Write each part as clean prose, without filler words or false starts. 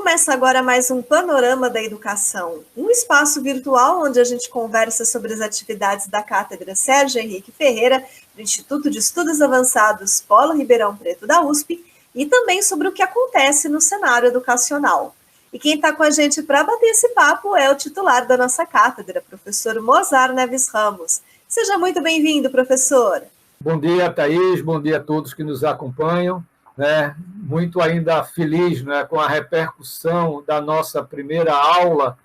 Começa agora mais um Panorama da Educação, um espaço virtual onde a gente conversa sobre as atividades da Cátedra Sérgio Henrique Ferreira, do Instituto de Estudos Avançados Polo Ribeirão Preto da USP, e também sobre o que acontece no cenário educacional. E quem está com a gente para bater esse papo é o titular da nossa cátedra, professor Mozar Neves Ramos. Seja muito bem-vindo, professor. Bom dia, Thaís, bom dia a todos que nos acompanham. Muito ainda feliz com a repercussão da nossa primeira aula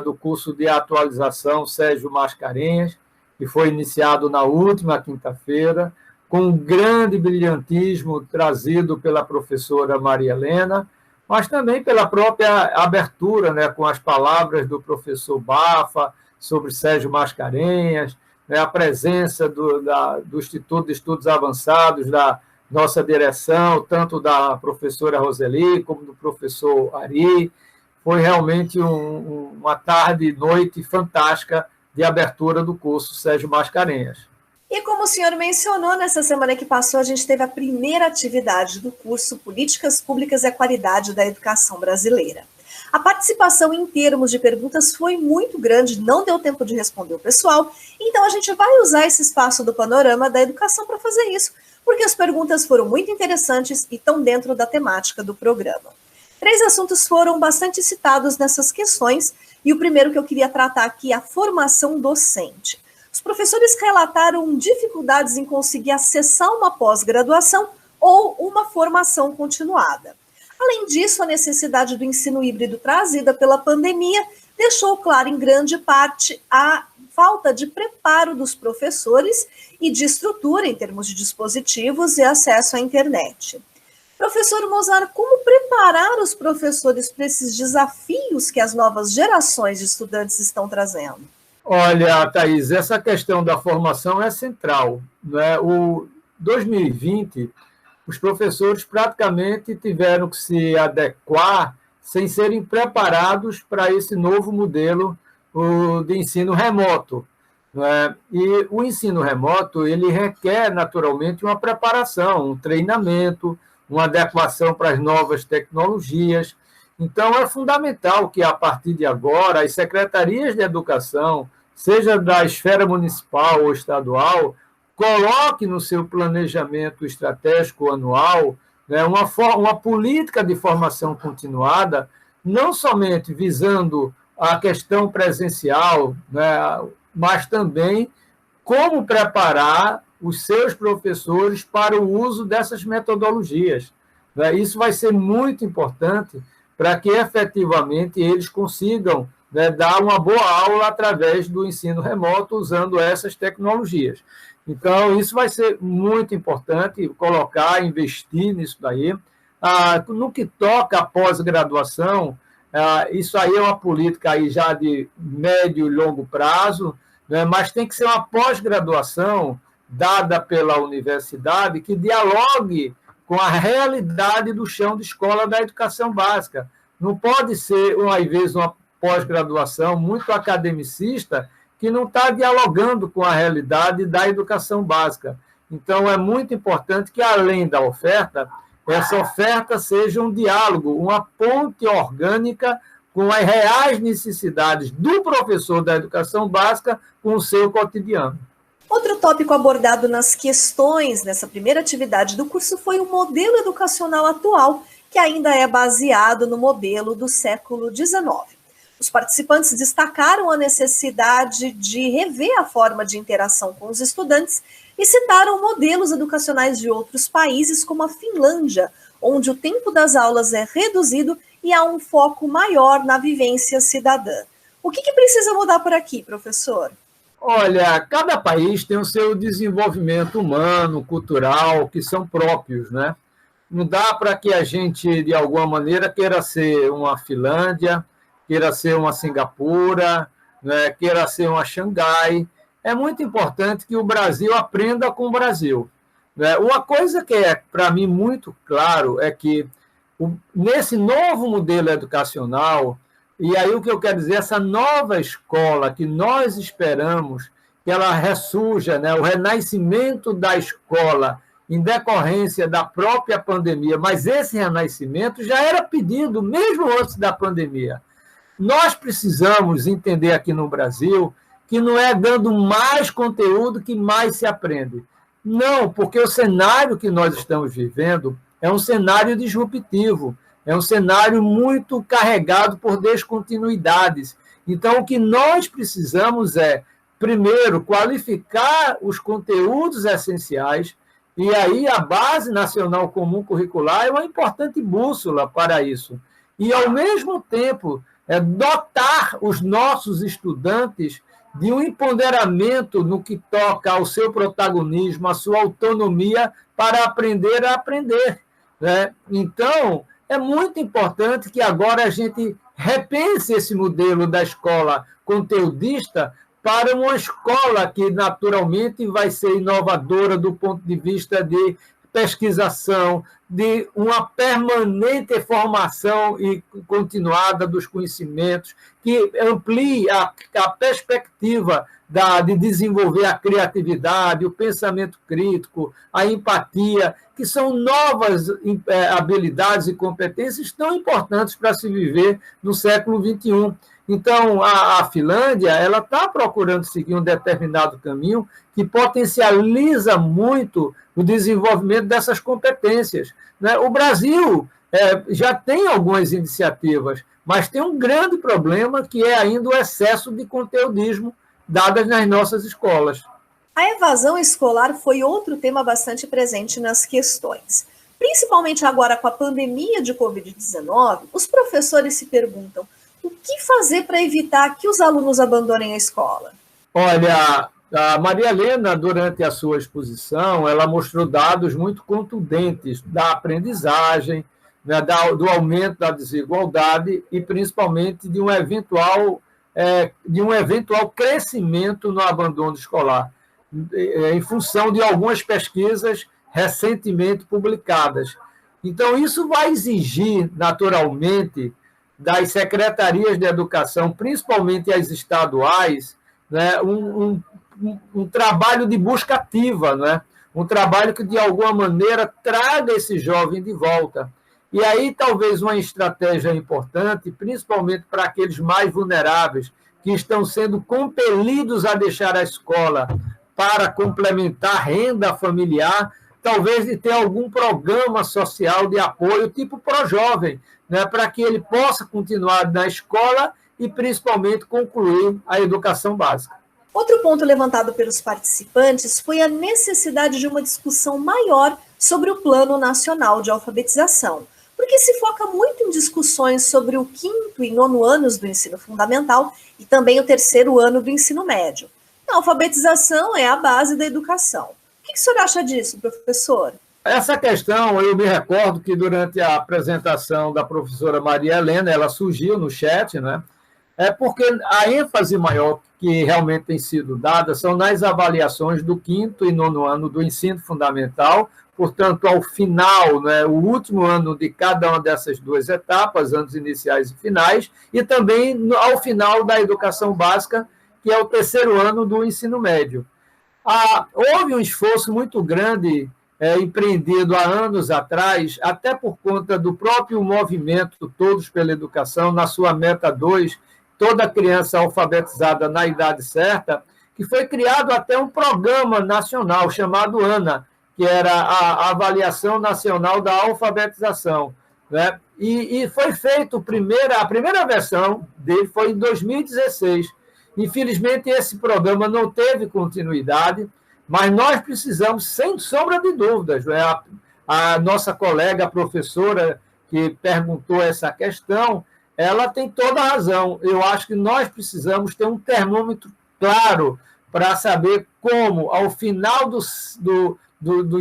do curso de atualização Sérgio Mascarenhas, que foi iniciado na última quinta-feira, com um grande brilhantismo trazido pela professora Maria Helena, mas também pela própria abertura, com as palavras do professor Bafa sobre Sérgio Mascarenhas, a presença do Instituto de Estudos Avançados, da nossa direção, tanto da professora Roseli como do professor Ari. Foi realmente uma tarde e noite fantástica de abertura do curso Sérgio Mascarenhas. E como o senhor mencionou, nessa semana que passou, a gente teve a primeira atividade do curso Políticas Públicas e a Qualidade da Educação Brasileira. A participação em termos de perguntas foi muito grande, não deu tempo de responder o pessoal, então a gente vai usar esse espaço do Panorama da Educação para fazer isso, porque as perguntas foram muito interessantes e estão dentro da temática do programa. 3 assuntos foram bastante citados nessas questões, e o primeiro que eu queria tratar aqui é a formação docente. Os professores relataram dificuldades em conseguir acessar uma pós-graduação ou uma formação continuada. Além disso, a necessidade do ensino híbrido trazida pela pandemia deixou claro em grande parte a falta de preparo dos professores e de estrutura em termos de dispositivos e acesso à internet. Professor Mozar, como preparar os professores para esses desafios que as novas gerações de estudantes estão trazendo? Olha, Thaís, essa questão da formação é central. O 2020, os professores praticamente tiveram que se adequar sem serem preparados para esse novo modelo de ensino remoto. E o ensino remoto ele requer, naturalmente, uma preparação, um treinamento, uma adequação para as novas tecnologias. Então, é fundamental que, a partir de agora, as secretarias de educação, seja da esfera municipal ou estadual, coloque no seu planejamento estratégico anual uma política de formação continuada, não somente visando a questão presencial, mas também como preparar os seus professores para o uso dessas metodologias. Isso vai ser muito importante para que, efetivamente, eles consigam dar uma boa aula através do ensino remoto usando essas tecnologias. Então, isso vai ser muito importante, investir nisso daí. No que toca à pós-graduação, isso aí é uma política aí já de médio e longo prazo, mas tem que ser uma pós-graduação dada pela universidade que dialogue com a realidade do chão de escola da educação básica. Não pode ser, às vezes, uma pós-graduação muito academicista que não está dialogando com a realidade da educação básica. Então, é muito importante que, além da oferta, essa oferta seja um diálogo, uma ponte orgânica com as reais necessidades do professor da educação básica com o seu cotidiano. Outro tópico abordado nas questões nessa primeira atividade do curso foi o modelo educacional atual, que ainda é baseado no modelo do século XIX. Os participantes destacaram a necessidade de rever a forma de interação com os estudantes e citaram modelos educacionais de outros países, como a Finlândia, onde o tempo das aulas é reduzido e há um foco maior na vivência cidadã. O que precisa mudar por aqui, professor? Olha, cada país tem o seu desenvolvimento humano, cultural, que são próprios, Não dá para que a gente, de alguma maneira, queira ser uma Finlândia, queira ser uma Singapura, queira ser uma Xangai. É muito importante que o Brasil aprenda com o Brasil. Uma coisa que é, para mim, muito claro é que, nesse novo modelo educacional, e aí o que eu quero dizer, essa nova escola que nós esperamos que ela ressurja, o renascimento da escola em decorrência da própria pandemia, mas esse renascimento já era pedido mesmo antes da pandemia. Nós precisamos entender aqui no Brasil que não é dando mais conteúdo que mais se aprende. Não, porque o cenário que nós estamos vivendo é um cenário disruptivo, é um cenário muito carregado por descontinuidades. Então, o que nós precisamos é, primeiro, qualificar os conteúdos essenciais, e aí a Base Nacional Comum Curricular é uma importante bússola para isso. E, ao mesmo tempo, dotar os nossos estudantes de um empoderamento no que toca ao seu protagonismo, à sua autonomia para aprender a aprender, né? Então, é muito importante que agora a gente repense esse modelo da escola conteudista para uma escola que, naturalmente, vai ser inovadora do ponto de vista de pesquisação, de uma permanente formação e continuada dos conhecimentos, que amplie a perspectiva de desenvolver a criatividade, o pensamento crítico, a empatia, que são novas habilidades e competências tão importantes para se viver no século XXI. Então, a Finlândia ela está procurando seguir um determinado caminho que potencializa muito o desenvolvimento dessas competências, né? O Brasil já tem algumas iniciativas, mas tem um grande problema que é ainda o excesso de conteudismo dadas nas nossas escolas. A evasão escolar foi outro tema bastante presente nas questões. Principalmente agora com a pandemia de Covid-19, os professores se perguntam o que fazer para evitar que os alunos abandonem a escola. Olha, a Maria Helena, durante a sua exposição, ela mostrou dados muito contundentes da aprendizagem, né, do aumento da desigualdade e, principalmente, de um eventual crescimento no abandono escolar, em função de algumas pesquisas recentemente publicadas. Então, isso vai exigir, naturalmente, das secretarias de educação, principalmente as estaduais, né, um trabalho de busca ativa, né, um trabalho que, de alguma maneira, traga esse jovem de volta. E aí, talvez, uma estratégia importante, principalmente para aqueles mais vulneráveis, que estão sendo compelidos a deixar a escola para complementar a renda familiar, talvez de ter algum programa social de apoio, tipo ProJovem, né, para que ele possa continuar na escola e, principalmente, concluir a educação básica. Outro ponto levantado pelos participantes foi a necessidade de uma discussão maior sobre o Plano Nacional de Alfabetização, porque se foca muito em discussões sobre o 5º e 9º anos do ensino fundamental e também o 3º ano do ensino médio. A alfabetização é a base da educação. O que o senhor acha disso, professor? Essa questão, eu me recordo que durante a apresentação da professora Maria Helena, ela surgiu no chat, né? Porque a ênfase maior que realmente tem sido dada são nas avaliações do 5º e 9º ano do ensino fundamental, portanto, ao final, né, o último ano de cada uma dessas duas etapas, anos iniciais e finais, e também ao final da educação básica, que é o 3º ano do ensino médio. Houve um esforço muito grande empreendido há anos atrás, até por conta do próprio movimento Todos pela Educação, na sua meta 2, toda criança alfabetizada na idade certa, que foi criado até um programa nacional chamado ANA, que era a Avaliação Nacional da Alfabetização, né? E foi feito a primeira versão dele foi em 2016. Infelizmente, esse programa não teve continuidade, mas nós precisamos, sem sombra de dúvidas, né? A nossa colega a professora que perguntou essa questão, ela tem toda a razão. Eu acho que nós precisamos ter um termômetro claro para saber como, ao final dos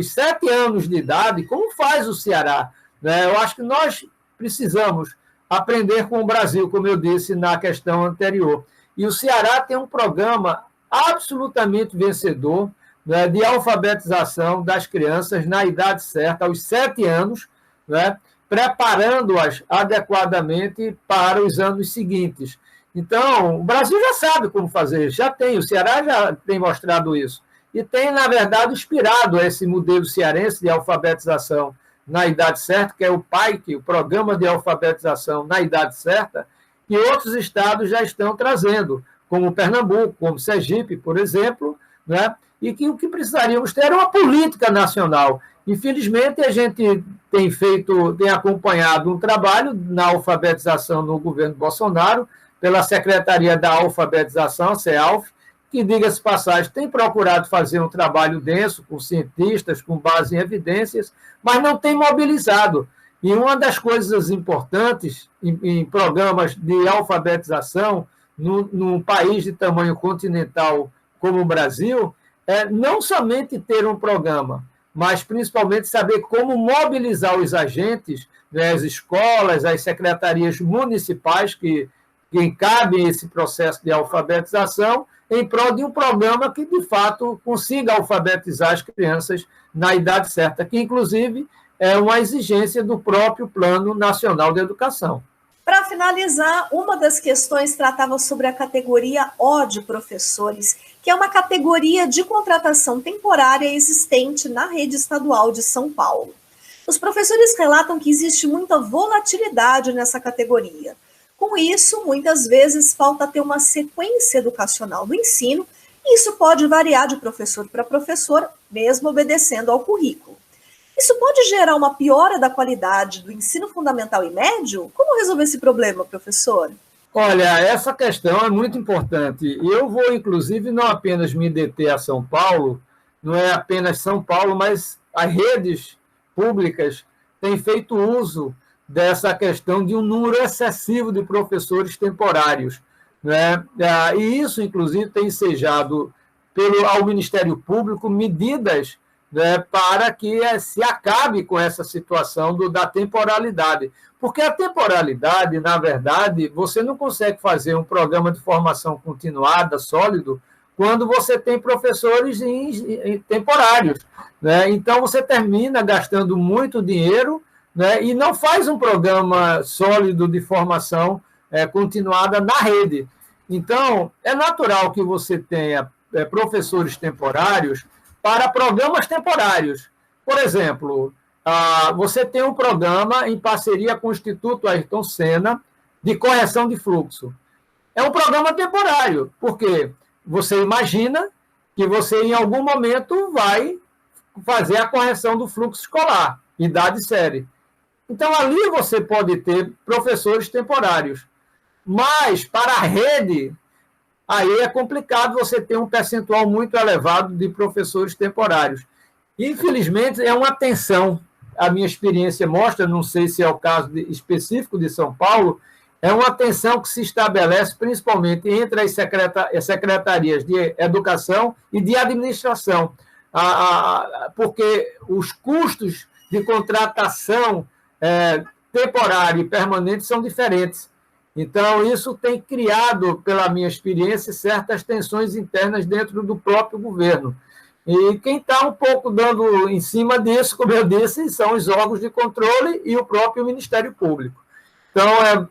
7 anos de idade, como faz o Ceará, né? Eu acho que nós precisamos aprender com o Brasil, como eu disse na questão anterior. E o Ceará tem um programa absolutamente vencedor, né, de alfabetização das crianças na idade certa, aos 7 anos, né, preparando-as adequadamente para os anos seguintes. Então, o Brasil já sabe como fazer, já tem, o Ceará já tem mostrado isso. e tem, na verdade, inspirado esse modelo cearense de alfabetização na idade certa, que é o PAIC, o Programa de Alfabetização na Idade Certa, que outros estados já estão trazendo, como Pernambuco, como Sergipe, por exemplo, né? E que o que precisaríamos ter é uma política nacional. Infelizmente, a gente tem acompanhado um trabalho na alfabetização no governo Bolsonaro, pela Secretaria da Alfabetização, a CEALF, que, diga-se de passagem, tem procurado fazer um trabalho denso com cientistas, com base em evidências, mas não tem mobilizado. E uma das coisas importantes em programas de alfabetização, num país de tamanho continental como o Brasil, é não somente ter um programa, mas principalmente saber como mobilizar os agentes, né, as escolas, as secretarias municipais que encabem esse processo de alfabetização, em prol de um programa que, de fato, consiga alfabetizar as crianças na idade certa, que, inclusive, é uma exigência do próprio Plano Nacional de Educação. Para finalizar, uma das questões tratava sobre a categoria O de professores, que é uma categoria de contratação temporária existente na rede estadual de São Paulo. Os professores relatam que existe muita volatilidade nessa categoria. Com isso, muitas vezes falta ter uma sequência educacional do ensino, e isso pode variar de professor para professor, mesmo obedecendo ao currículo. Isso pode gerar uma piora da qualidade do ensino fundamental e médio? Como resolver esse problema, professor? Olha, essa questão é muito importante. E eu vou, inclusive, não apenas me deter a São Paulo, não é apenas São Paulo, mas as redes públicas têm feito uso dessa questão de um número excessivo de professores temporários, né? E isso, inclusive, tem ensejado ao Ministério Público medidas, né, para que se acabe com essa situação da temporalidade. Porque a temporalidade, na verdade, você não consegue fazer um programa de formação continuada, sólido, quando você tem professores temporários, né? Então, você termina gastando muito dinheiro, né, e não faz um programa sólido de formação continuada na rede. Então, é natural que você tenha professores temporários para programas temporários. Por exemplo, você tem um programa em parceria com o Instituto Ayrton Senna de correção de fluxo. É um programa temporário, porque você imagina que você, em algum momento, vai fazer a correção do fluxo escolar, idade e série. Então, ali você pode ter professores temporários. Mas, para a rede, aí é complicado você ter um percentual muito elevado de professores temporários. Infelizmente, é uma tensão. A minha experiência mostra, não sei se é o caso específico de São Paulo, é uma tensão que se estabelece principalmente entre as secretarias de educação e de administração, porque os custos de contratação temporária e permanente são diferentes. Então, isso tem criado, pela minha experiência, certas tensões internas dentro do próprio governo. E quem está um pouco dando em cima disso, como eu disse, são os órgãos de controle e o próprio Ministério Público. Então,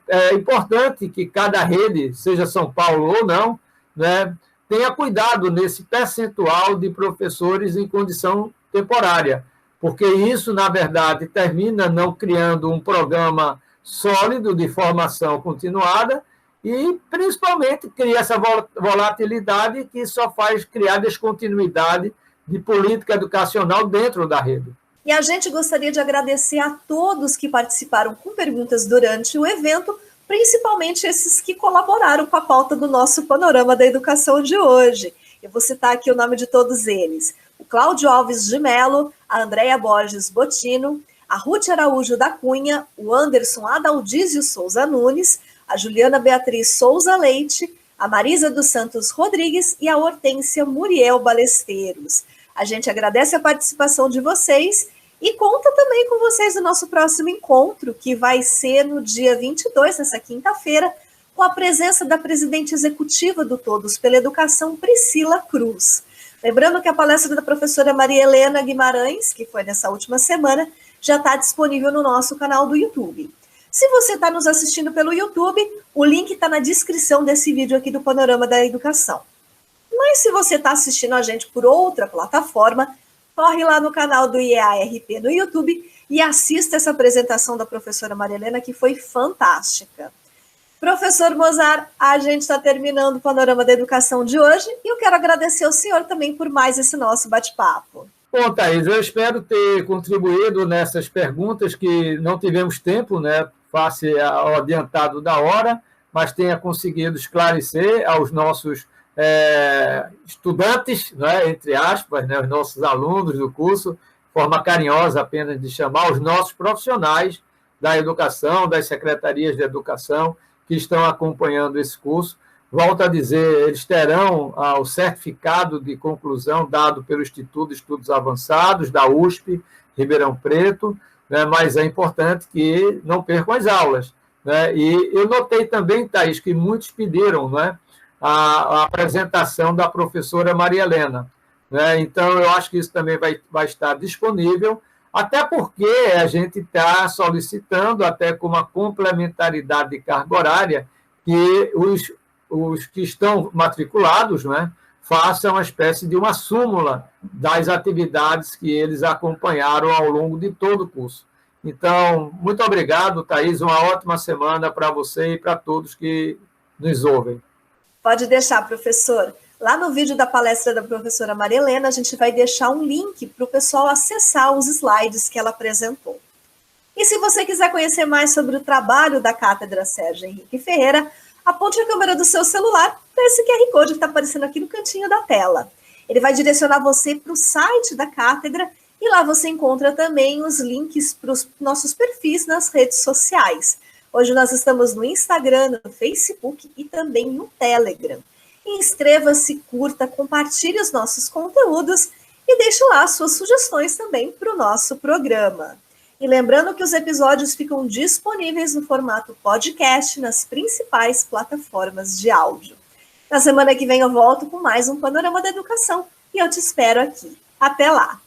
é importante que cada rede, seja São Paulo ou não, né, tenha cuidado nesse percentual de professores em condição temporária, porque isso, na verdade, termina não criando um programa sólido de formação continuada e, principalmente, cria essa volatilidade que só faz criar descontinuidade de política educacional dentro da rede. E a gente gostaria de agradecer a todos que participaram com perguntas durante o evento, principalmente esses que colaboraram com a pauta do nosso Panorama da Educação de hoje. Eu vou citar aqui o nome de todos eles. O Cláudio Alves de Mello, a Andréia Borges Botino, a Ruth Araújo da Cunha, o Anderson Adaldísio Souza Nunes, a Juliana Beatriz Souza Leite, a Marisa dos Santos Rodrigues e a Hortência Muriel Balesteiros. A gente agradece a participação de vocês e conta também com vocês no nosso próximo encontro, que vai ser no dia 22, nessa quinta-feira, com a presença da presidente executiva do Todos pela Educação, Priscila Cruz. Lembrando que a palestra da professora Maria Helena Guimarães, que foi nessa última semana, já está disponível no nosso canal do YouTube. Se você está nos assistindo pelo YouTube, o link está na descrição desse vídeo aqui do Panorama da Educação. Mas se você está assistindo a gente por outra plataforma, corre lá no canal do IEA-RP no YouTube e assista essa apresentação da professora Maria Helena, que foi fantástica. Professor Mozart, a gente está terminando o Panorama da Educação de hoje e eu quero agradecer ao senhor também por mais esse nosso bate-papo. Bom, Thaís, eu espero ter contribuído nessas perguntas que não tivemos tempo, né, face ao adiantado da hora, mas tenha conseguido esclarecer aos nossos estudantes, né, entre aspas, né, os nossos alunos do curso, forma carinhosa apenas de chamar os nossos profissionais da educação, das secretarias de educação, que estão acompanhando esse curso. Volto a dizer, eles terão o certificado de conclusão dado pelo Instituto de Estudos Avançados, da USP, Ribeirão Preto, né, mas é importante que não percam as aulas. Né? E eu notei também, Thaís, que muitos pediram, né, a apresentação da professora Maria Helena. Né? Então, eu acho que isso também vai estar disponível, até porque a gente está solicitando, até com uma complementaridade de carga horária, que os que estão matriculados, né, façam uma espécie de uma súmula das atividades que eles acompanharam ao longo de todo o curso. Então, muito obrigado, Thaís, uma ótima semana para você e para todos que nos ouvem. Pode deixar, professor. Lá no vídeo da palestra da professora Maria Helena, a gente vai deixar um link para o pessoal acessar os slides que ela apresentou. E se você quiser conhecer mais sobre o trabalho da Cátedra Sérgio Henrique Ferreira, aponte a câmera do seu celular para esse QR Code que está aparecendo aqui no cantinho da tela. Ele vai direcionar você para o site da Cátedra e lá você encontra também os links para os nossos perfis nas redes sociais. Hoje nós estamos no Instagram, no Facebook e também no Telegram. Inscreva-se, curta, compartilhe os nossos conteúdos e deixe lá suas sugestões também para o nosso programa. E lembrando que os episódios ficam disponíveis no formato podcast nas principais plataformas de áudio. Na semana que vem eu volto com mais um Panorama da Educação e eu te espero aqui. Até lá!